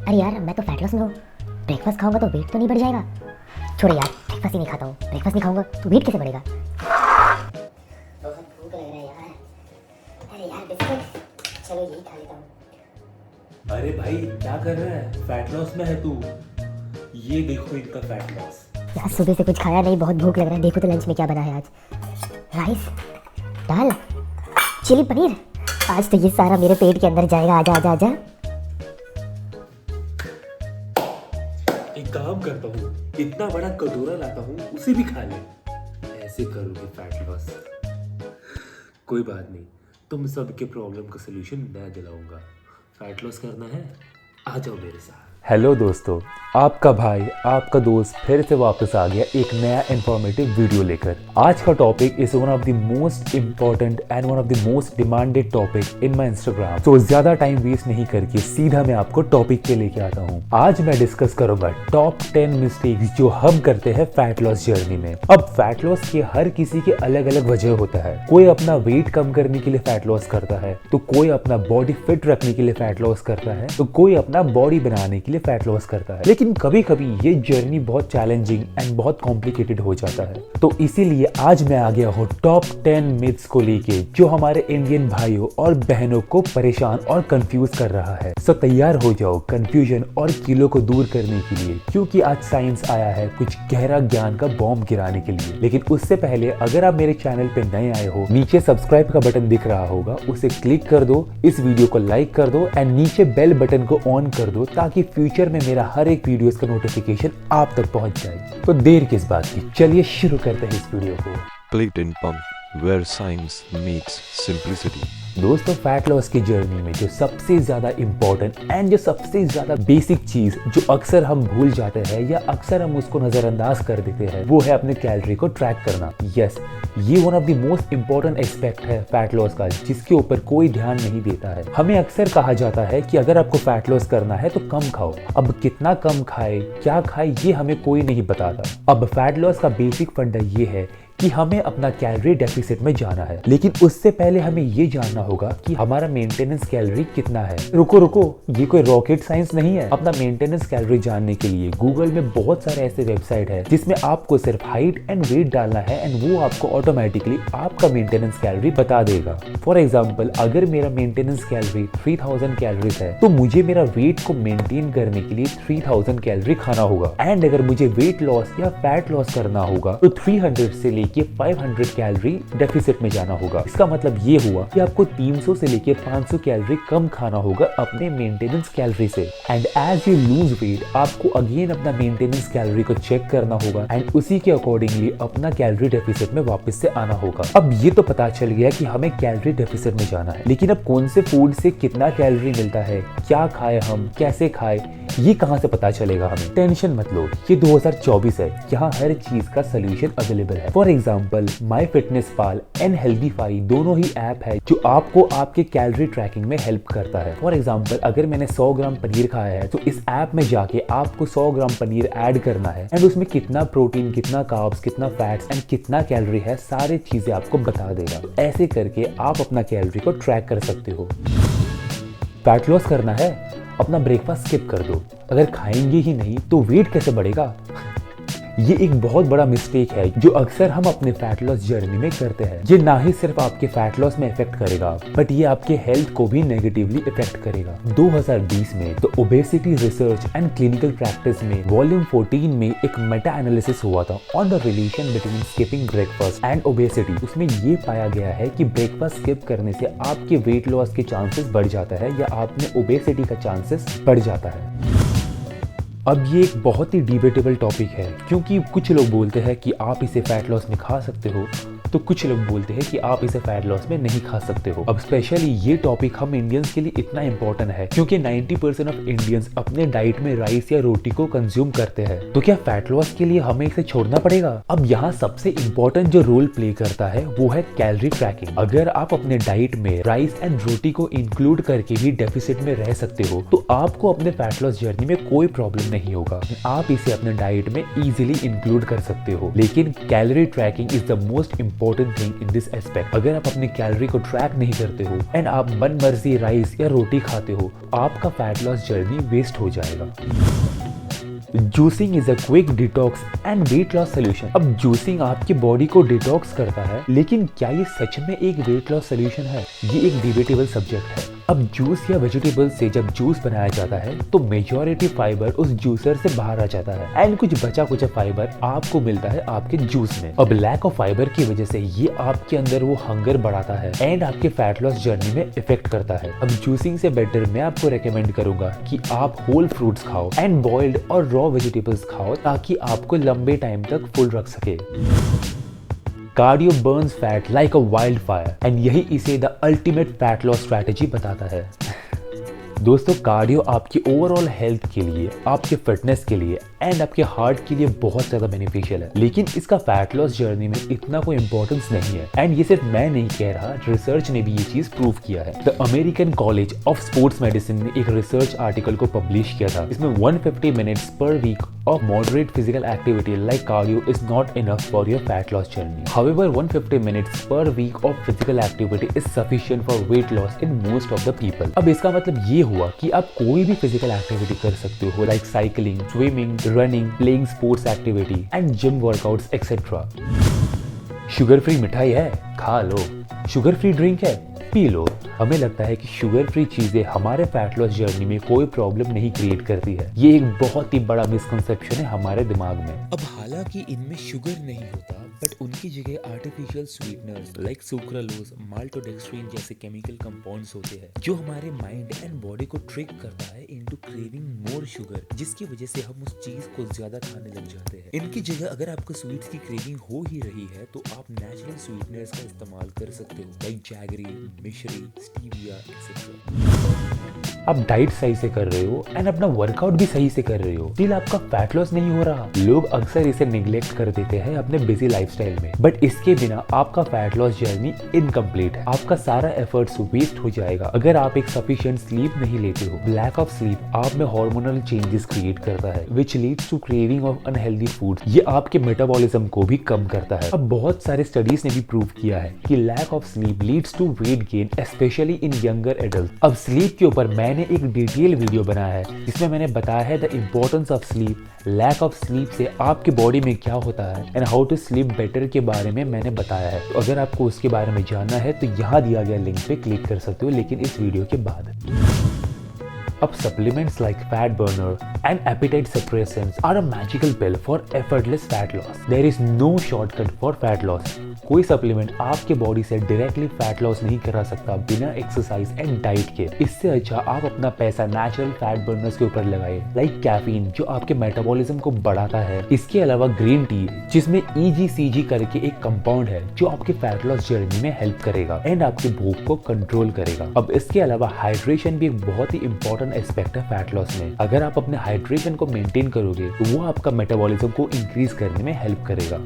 अरे यार मैं तो फैट लॉस में हूँ, ब्रेकफास्ट खाऊंगा तो वेट तो नहीं बढ़ जाएगा। छोड़ यार, ब्रेकफास्ट ही नहीं खाता हूँ। ब्रेकफास्ट नहीं खाऊंगा तो वेट कैसे बढ़ेगा। बहुत भूख लग रहा है यार। अरे यार बिस्किट, चलो यही खा लेता हूँ। अरे भाई क्या कर रहा है? फैट लॉस में है तू। ये देखो इनका फैट लॉस। यार सुबह से कुछ खाया नहीं, बहुत भूख लग रहा है। देखो तो लंच में क्या बना है आज। राइस, दाल, चिली पनीर। आज तो ये सारा मेरे पेट के अंदर जाएगा। आजा आजा आजा। एक काम करता हूँ, इतना बड़ा कटोरा लाता हूँ, उसे भी खा ले। ऐसे करोगे फैट लॉस? कोई बात नहीं, तुम सबके प्रॉब्लम का सलूशन मैं दिलाऊंगा। फैट लॉस करना है? आ जाओ मेरे साथ। हेलो दोस्तों, आपका भाई आपका दोस्त फिर से वापस आ गया एक नया इंफॉर्मेटिव वीडियो लेकर। आज का topic is one of the most important and one of the most demanded topic in my Instagram. तो ज्यादा टाइम वेस्ट नहीं करके सीधा मैं आपको टॉपिक पे लेके आता हूँ। आज मैं डिस्कस करूंगा टॉप 10 मिस्टेक्स जो हम करते हैं फैट लॉस जर्नी में। अब फैट लॉस के हर किसी के अलग अलग वजह होता है। कोई अपना वेट कम करने के लिए फैट लॉस करता है, तो कोई अपना बॉडी फिट रखने के लिए फैट लॉस करता है, तो कोई अपना बॉडी बनाने के लिए फैट लॉस करता है। लेकिन कभी कभी ये जर्नी बहुत चैलेंजिंग एंड बहुत कॉम्प्लिकेटेड हो जाता है। तो इसीलिए आज मैं आ गया हूँ टॉप 10 मिथ्स को लेके जो हमारे इंडियन भाइयों और बहनों को परेशान और कंफ्यूज कर रहा है। सो तैयार हो जाओ कंफ्यूजन और किलो को दूर करने के लिए, क्योंकि आज साइंस आया है कुछ गहरा ज्ञान का बॉम्ब गिराने के लिए। लेकिन उससे पहले अगर आप मेरे चैनल पे नए आए हो, नीचे सब्सक्राइब का बटन दिख रहा होगा, उसे क्लिक कर दो, इस वीडियो को लाइक कर दो एंड नीचे बेल बटन को ऑन कर दो ताकि फ्यूचर में मेरा हर एक वीडियोस का नोटिफिकेशन आप तक पहुंच जाए। तो देर किस बात की, चलिए शुरू करते हैं इस वीडियो को। Platin Pump, where science meets simplicity. दोस्तों, फैट लॉस की जर्नी में जो सबसे ज्यादा इंपॉर्टेंट एंड जो सबसे ज्यादा बेसिक चीज जो अक्सर हम भूल जाते हैं या अक्सर हम उसको नजरअंदाज कर देते हैं, वो है अपने कैलोरी को ट्रैक करना। यस, ये one of the most important aspect है फैट लॉस का, जिसके ऊपर कोई ध्यान नहीं देता है। हमें अक्सर कहा जाता है कि अगर आपको फैट लॉस करना है तो कम खाओ। अब कितना कम खाए, क्या खाए, ये हमें कोई नहीं बताता। अब फैट लॉस का बेसिक फंडा ये है कि हमें अपना कैलोरी डेफिसिट में जाना है, लेकिन उससे पहले हमें ये जानना होगा कि हमारा मेंटेनेंस कैलोरी कितना है। रुको, ये कोई रॉकेट साइंस नहीं है। अपना मेंटेनेंस कैलोरी जानने के लिए गूगल में बहुत सारे ऐसे वेबसाइट है जिसमें आपको सिर्फ हाइट एंड वेट डालना है एंड वो आपको ऑटोमेटिकली आपका मेंटेनेंस कैलोरी बता देगा। फॉर एग्जाम्पल, अगर मेरा मेंटेनेंस कैलोरी 3000 कैलोरीज है तो मुझे मेरा वेट को मेंटेन करने के लिए 3000 कैलोरी खाना होगा। एंड अगर मुझे वेट लॉस या फैट लॉस करना होगा तो 300 से कि 500 कैलोरी डेफिसिट में जाना होगा। इसका मतलब ये हुआ कि आपको 300 से लेके 500 कैलोरी कम खाना होगा अपने मेंटेनेंस कैलोरी से। And as you lose weight, आपको अगेन अपना मेंटेनेंस कैलोरी को चेक करना होगा एंड उसी के अकॉर्डिंगली अपना कैलोरी डेफिसिट में वापस से आना होगा। अब ये तो पता चल गया कि हमें कैलोरी डेफिसिट में जाना है, लेकिन अब कौन से फूड से कितना कैलोरी मिलता है, क्या खाए हम, कैसे खाए, ये कहां से पता चलेगा हमें? टेंशन मत लो, ये 2024 है, यहाँ हर चीज का सोल्यूशन अवेलेबल है। For example, my fitness Pal and healthify दोनों ही ऐप है जो आपको आपके कैलोरी ट्रैकिंग में हेल्प करता है। फॉर एग्जाम्पल, अगर मैंने 100 ग्राम पनीर खाया है तो इस ऐप में जाके आपको 100 ग्राम पनीर ऐड करना है एंड उसमें कितना प्रोटीन, कितना कार्ब्स, कितना फैट्स एंड कितना कैलोरी है, सारी चीजें आपको बता देगा। ऐसे करके आप अपना कैलोरी को ट्रैक कर सकते हो। फैट लॉस करना है, अपना ब्रेकफास्ट स्किप कर दो। अगर खाएंगे ही नहीं तो वेट कैसे बढ़ेगा? ये एक बहुत बड़ा मिस्टेक है जो अक्सर हम अपने फैट लॉस जर्नी में करते हैं। ये ना ही सिर्फ आपके फैट लॉस में इफेक्ट करेगा बट ये आपके हेल्थ को भी नेगेटिवली इफेक्ट करेगा। 2020 में तो obesity research and clinical practice में वॉल्यूम 14 में एक मेटा एनालिसिस हुआ था on the relation between skipping breakfast and obesity. उसमें ये पाया गया है कि ब्रेकफास्ट स्किप करने से आपके वेट लॉस के चांसेस बढ़ जाता है या आप में ओबेसिटी का चांसेस बढ़ जाता है। अब ये एक बहुत ही डिबेटेबल टॉपिक है, क्योंकि कुछ लोग बोलते हैं कि आप इसे फैट लॉस में खा सकते हो, तो कुछ लोग बोलते हैं कि आप इसे फैट लॉस में नहीं खा सकते हो। अब स्पेशली ये टॉपिक हम इंडियंस के लिए इतना इंपॉर्टेंट है क्योंकि 90% ऑफ इंडियंस अपने डाइट में राइस या रोटी को कंज्यूम करते हैं। तो क्या फैट लॉस के लिए हमें इसे छोड़ना पड़ेगा? अब यहाँ सबसे इंपॉर्टेंट जो रोल प्ले करता है वो है कैलोरी ट्रैकिंग। अगर आप अपने डाइट में राइस एंड रोटी को इंक्लूड करके भी डेफिसिट में रह सकते हो तो आपको अपने फैट लॉस जर्नी में कोई प्रॉब्लम नहीं होगा। आप इसे अपने डाइट में इजीली इंक्लूड कर सकते हो। लेकिन calorie tracking is the most important important thing in this aspect. अगर आप अपनी कैलोरी को ट्रैक नहीं करते हो एंड आप मन मर्जी राइस या रोटी खाते हो, आपका फैट लॉस जर्नी वेस्ट हो जाएगा। Juicing is a quick detox and weight loss solution. अब जूसिंग आपकी बॉडी को डिटॉक्स करता है, लेकिन क्या ये सच में एक वेट लॉस सोल्यूशन है? ये एक डिबेटेबल सब्जेक्ट है। अब जूस या वेजिटेबल से जब जूस बनाया जाता है तो मेजॉरिटी फाइबर उस जूसर से बाहर आ जाता है एंड कुछ बचा कुचा फाइबर आपको मिलता है आपके जूस में। अब लैक ऑफ फाइबर की वजह से ये आपके अंदर वो हंगर बढ़ाता है एंड आपके फैट लॉस जर्नी में इफेक्ट करता है। अब जूसिंग से बेटर मैं आपको रेकमेंड करूंगा कि आप होल फ्रूट्स खाओ एंड बॉइल्ड और रॉ वेजिटेबल्स खाओ, ताकि आपको लंबे टाइम तक फुल रख सके। Cardio Burns fat like a wild fire and यही इसे the ultimate fat loss strategy बताता है। दोस्तों, कार्डियो आपकी ओवरऑल हेल्थ के लिए, आपके फिटनेस के लिए एंड आपके हार्ट के लिए बहुत ज्यादा बेनिफिशियल है, लेकिन इसका फैट लॉस जर्नी में इतना कोई इंपॉर्टेंस नहीं है। एंड ये सिर्फ मैं नहीं कह रहा, रिसर्च ने भी ये चीज प्रूव किया है। The American college of sports medicine ने एक रिसर्च आर्टिकल को पब्लिश किया था। इसमें 150 minutes per week of moderate physical activity like cardio is not enough for your fat loss journey. However, 150 minutes per week of physical activity is sufficient for weight loss in most of the people. अब इसका मतलब ये हुआ कि आप कोई भी physical activity कर सकते हो, like cycling, swimming, running, playing sports activity and gym workouts etc. Sugar free मिठाई है, खा लो। शुगर फ्री ड्रिंक है, पी लो। हमें लगता है कि शुगर फ्री चीजें हमारे फैट लॉस जर्नी में कोई प्रॉब्लम नहीं क्रिएट करती है। ये एक बहुत ही बड़ा मिसकंसेप्शन है हमारे दिमाग में। अब हालांकि इनमें शुगर नहीं होता, बट उनकी जगह artificial sweeteners like sucralose, maltodextrin जैसे केमिकल कंपाउंड्स होते हैं, जो हमारे माइंड एंड बॉडी को ट्रिक करता है इनटू क्रेविंग मोर शुगर, जिसकी वजह से हम उस चीज को ज्यादा खाने लग जाते हैं। इनकी जगह अगर आपको स्वीट्स की क्रेविंग हो ही रही है तो आप नेचुरल स्वीटनर्स का इस्तेमाल कर सकते हो, लाइक जैगरी, मिश्री, स्टीविया एक्सेट्रा। आप डाइट सही से कर रहे हो एंड अपना वर्कआउट भी सही से कर रहे हो, स्टिल आपका फैट लॉस नहीं हो रहा। लोग अक्सर इसे निगलेक्ट कर देते हैं अपने बिजी लाइफस्टाइल में, बट इसके बिना आपका फैट लॉस जर्नी इनकम्प्लीट है। आपका सारा एफर्ट्स वेस्ट हो जाएगा अगर आप एक सफिशिएंट स्लीप नहीं लेते हो। लैक ऑफ स्लीप आप में हार्मोनल चेंजेस क्रिएट करता है which leads to craving of unhealthy food. ये आपके मेटाबॉलिज्म को भी कम करता है। अब बहुत सारे स्टडीज ने भी प्रूव किया है कि lack of sleep leads to weight gain specially in younger adult. अब स्लीप के ऊपर मैंने एक डिटेल वीडियो बनाया है जिसमें मैंने बताया है the importance of sleep, lack of sleep से आपके बॉडी में क्या होता है and how to sleep better के बारे में मैंने बताया है। तो अगर आपको उसके बारे में जानना है तो यहाँ दिया गया लिंक पे क्लिक कर सकते हो, लेकिन इस वीडियो के बाद। अब supplements like fat burner and appetite suppressants are a magical pill for effortless fat loss. There is no shortcut for fat loss. कोई सप्लीमेंट आपके बॉडी से डायरेक्टली फैट लॉस नहीं करा सकता बिना एक्सरसाइज एंड डाइट के। इससे अच्छा आप अपना पैसा नेचुरल फैट बर्नर्स के ऊपर लगाए, लाइक कैफीन जो आपके मेटाबॉलिज्म को बढ़ाता है। इसके अलावा ग्रीन टी जिसमें EGCG करके एक कंपाउंड है जो आपके फैट लॉस जर्नी में हेल्प करेगा एंड आपकी भूख को कंट्रोल करेगा। अब इसके अलावा हाइड्रेशन भी एक बहुत ही इंपॉर्टेंट एस्पेक्ट है फैट लॉस में। अगर आप अपने हाइड्रेशन को मेंटेन करोगे तो वो आपका मेटाबॉलिज्म को इंक्रीज करने में हेल्प करेगा।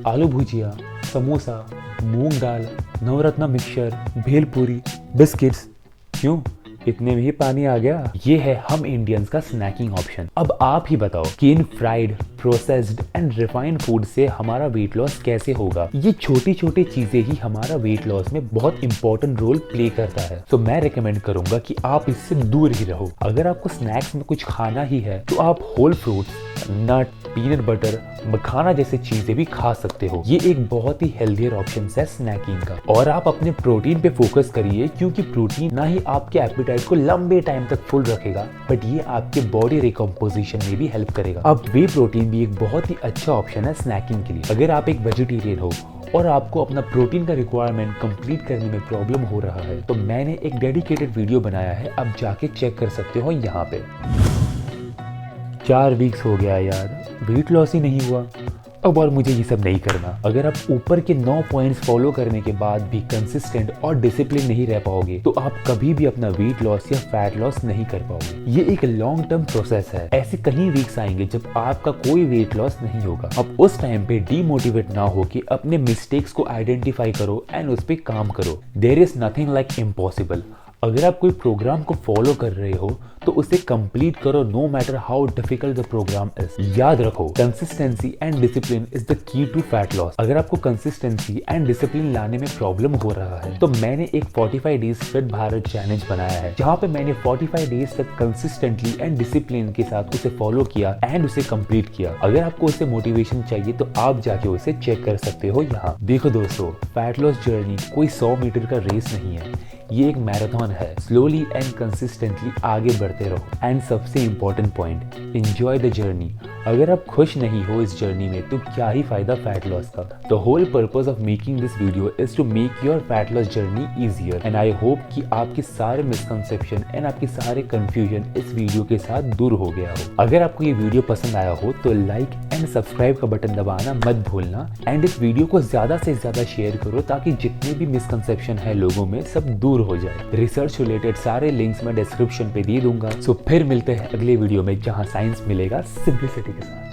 आलू भुजिया, समोसा, मूंग दाल, नवरत्न मिक्सचर, भेलपूरी, बिस्किट्स, क्यों इतने में ही पानी आ गया। ये है हम इंडियंस का स्नैकिंग ऑप्शन। अब आप ही बताओ कि इन fried, processed and refined food से हमारा वेट लॉस कैसे होगा। ये छोटी छोटी चीजें ही हमारा वेट लॉस में बहुत इंपॉर्टेंट रोल प्ले करता है। तो मैं रिकमेंड करूंगा कि आप इससे दूर ही रहो। अगर आपको स्नैक्स में कुछ खाना ही है तो आप होल फ्रूट्स, नट, पीनट बटर, मखाना जैसे चीजें भी खा सकते हो। ये एक बहुत ही हेल्थियर ऑप्शन है स्नैकिंग का। और आप अपने प्रोटीन पे फोकस करिए, क्योंकि प्रोटीन ना ही आपके एपेटाइट को लंबे टाइम तक फुल रखेगा, बट ये आपके बॉडी रिकम्पोजिशन में भी हेल्प करेगा। अब वे प्रोटीन भी एक बहुत ही अच्छा ऑप्शन है स्नैकिंग के लिए। अगर आप एक वेजिटेरियन हो और आपको अपना प्रोटीन का रिक्वायरमेंट कंप्लीट करने में प्रॉब्लम हो रहा है तो मैंने एक डेडिकेटेड वीडियो बनाया है, आप जाके चेक कर सकते हो यहाँ पे। 4 वीक्स हो गया यार, वेट लॉस ही नहीं हुआ। अब और मुझे ये सब नहीं करना। अगर आप ऊपर के 9 पॉइंट्स फॉलो करने के बाद भी कंसिस्टेंट और डिसिप्लिन नहीं रह पाओगे तो आप कभी भी अपना वेट लॉस या फैट लॉस नहीं कर पाओगे। ये एक लॉन्ग टर्म प्रोसेस है। ऐसे कहीं वीक्स आएंगे जब आपका कोई वेट लॉस नहीं होगा। अब उस टाइम पे डीमोटिवेट ना हो कि अपने मिस्टेक्स को आइडेंटिफाई करो एंड उस पर काम करो। There is nothing like impossible. अगर आप कोई प्रोग्राम को फॉलो कर रहे हो तो उसे कंप्लीट करो, no matter how difficult the programme is. याद रखो, consistency and discipline is the key to fat loss. अगर आपको कंसिस्टेंसी एंड डिसिप्लिन लाने में प्रॉब्लम हो रहा है तो मैंने एक 45 डेज फिट भारत चैलेंज बनाया है, जहां पे मैंने 45 डेज तक कंसिस्टेंटली एंड डिसिप्लिन के साथ उसे फॉलो किया एंड उसे कंप्लीट किया। अगर आपको उसे मोटिवेशन चाहिए तो आप जाके उसे चेक कर सकते हो यहाँ। देखो दोस्तों, फैट लॉस जर्नी कोई 100 मीटर का रेस नहीं है, ये एक मैराथन है। स्लोली एंड कंसिस्टेंटली आगे बढ़ते रहो एंड सबसे important point, enjoy the journey. अगर आप खुश नहीं हो इस जर्नी में तो क्या ही फायदा फैट लॉस का। The whole purpose of making this video is to make your fat loss journey easier and I hope कि आपके सारे मिसकंसेप्शन एंड आपके सारे कंफ्यूजन इस वीडियो के साथ दूर हो गया हो। अगर आपको ये वीडियो पसंद आया हो तो लाइक एंड सब्सक्राइब का बटन दबाना मत भूलना एंड इस वीडियो को ज्यादा से ज्यादा शेयर करो ताकि जितने भी मिसकंसेप्शन है लोगों में सब दूर हो जाए। रिसर्च रिलेटेड सारे लिंक्स मैं डिस्क्रिप्शन पे दे दूंगा। सो फिर मिलते हैं अगले वीडियो में जहां साइंस मिलेगा सिंपलिसिटी के साथ।